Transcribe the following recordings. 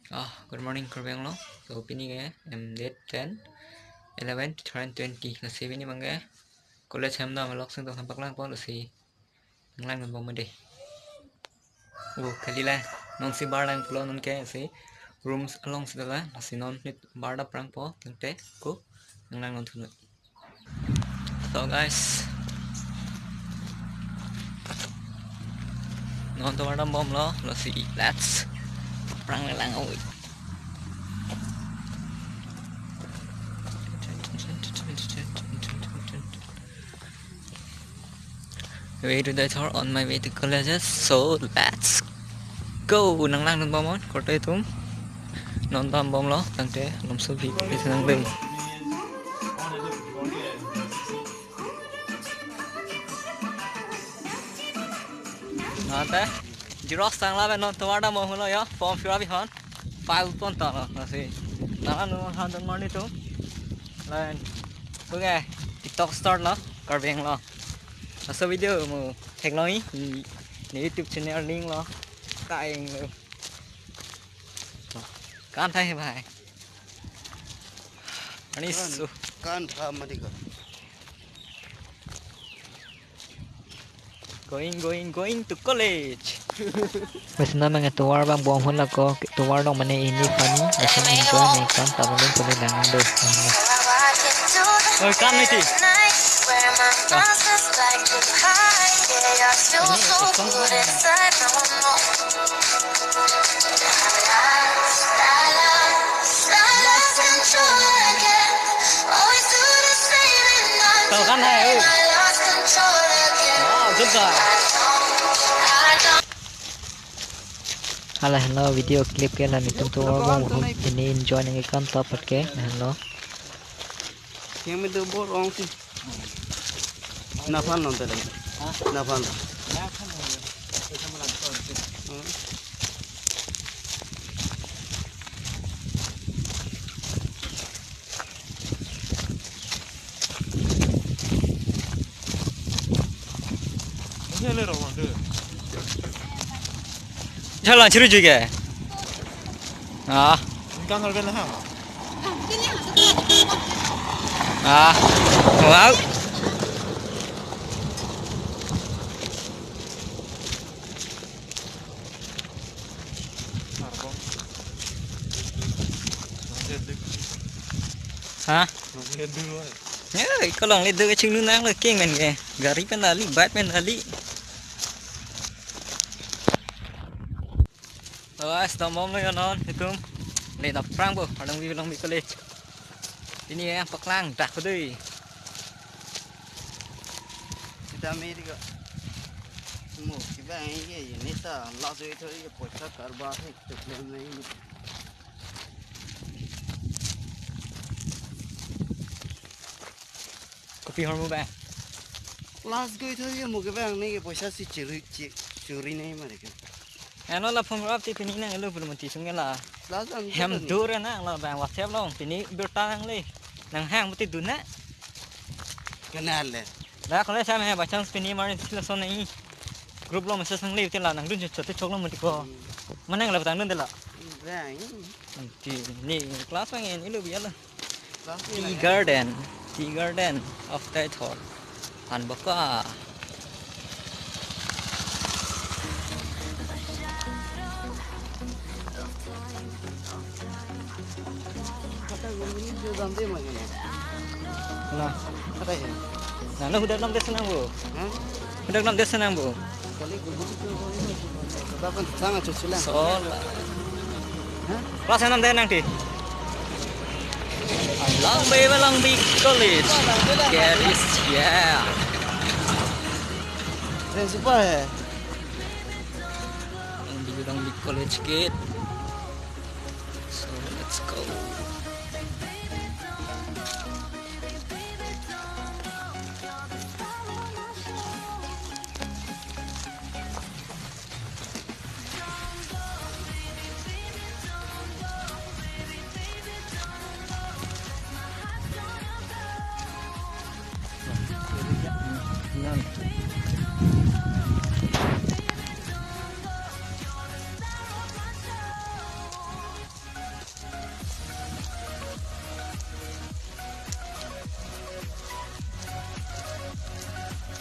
Good morning các bạn lo. So pini nghe em date 10, 11, 20 là si pini bang nghe. College em đó mà lok sang tàu hampak lang pon là si. Lang mình bom mình đi. Kali la. Non si bar lang pulau non ke si. Rooms along si la. Si non nit bar da prang po teng te ko. Lang non thunut. So guys. Non to bar da bom lo là si. Let's prang lang oi. Way to the tour on my way to colleges. So let's go. Nang lang non bom on. Korte tum. Non tam bom lo. Tang te lom su vi. Đi sang đây. Nante. Jirok sang la ben non towarda mo hulo yo. Form fill up hon. File pon ta lo si. Nang non han don morning tu. Lên. Cứ nghe. TikTok start lo. Kar beng lo. Sa video mo thek lo ni. Ni YouTube channel link lo. Tại kan thay bài. Ani su. Kan tha madika. Going to college. Masina mga tuwar bang buong hula ko tuwar dong mana ini funny masina enjoy may kan tabalin tuloy lang do. Oi kan ni ti. Tao kan hai. Wow, good guy. Hello video clip ke la mitum tuwar bang ini enjoy ng kan tapat ke hello. Yang me do bor ong ti. Na fan non tele. Na fan. Jalan ciru juga. Ah. Kan organ ha. Wow. Hah? Ya, kalau lihat dua cing nunang le king men ke. Gari pen ali, bat pen ali. Guys, mom lo non itu. ले đọc prang bộ, ở đồng vi long bị college. Ini ya paklang dak deui. Kita Amerika. Mo ki ba ye ni ta la zo ito ye pocha karba hai to claim nahi. Copy hormo ba. Class go ito ye mo ki ba ni ke pocha si churi nahi mare ke. Ano la phong rap ti pini nang lu belum ti sungai la. Hem dur na la bang WhatsApp long pini bertang le. Nang hang mati duna. Kenal le. La kalau saya mah baca pini mari sila son ni. Grup lo masa sang le ti la nang dun chot chok lo mati ko. Mana nang la batang dun la. Bang. Ti ni kelas bang ni lu biar la. Class Tea garden of Taithor. An baka. Nah, Apa ya? nah lo udah 6 desa nang bu. Hah? Udah 6 desa nang bu. Kali gugu itu bapak sangat cuculan. Sol. Hah? Kelas 6 desa nang di. Long Bay College. Get is yeah. Principal है. Long Bay College gate. So let's go.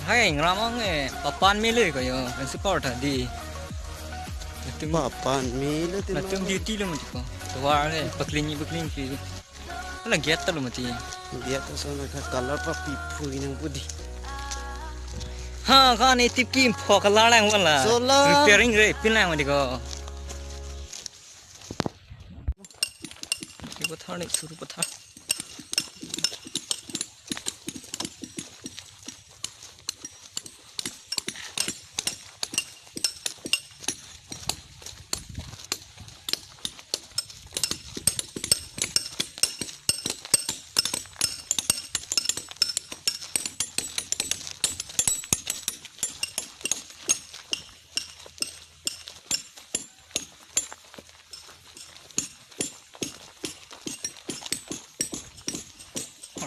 Hai ngramang papan mele ko yo support di tum Papan mila tu. tum duty lo mati ko tuar baklin ki la get lo mati Dia tu sana color pa pipu inang pudi. ha kan tip kim phok la lang wala Sola. repairing re pin lang mati ko ki pathar ni suru pathar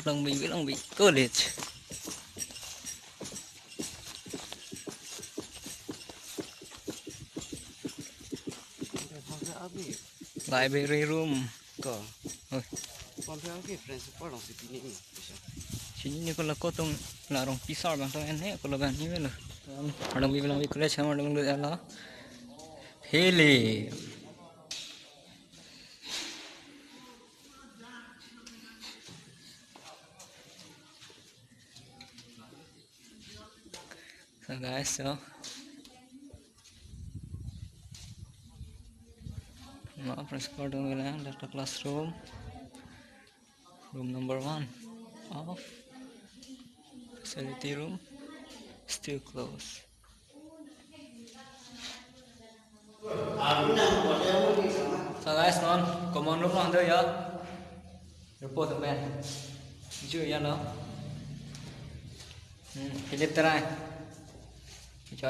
Long bị cơ liệt library room Ko. ôi Kon pheo ke friends pa dong si pini ni. sini kalau kau tong larong pisau bang tong ene kalau bang ni melo orang bilang college sama orang lu ala hele so guys so now press card on the classroom room number 1 off facility room still closed so guys non common room on there ya report the man chưa ya nó Philip trai cho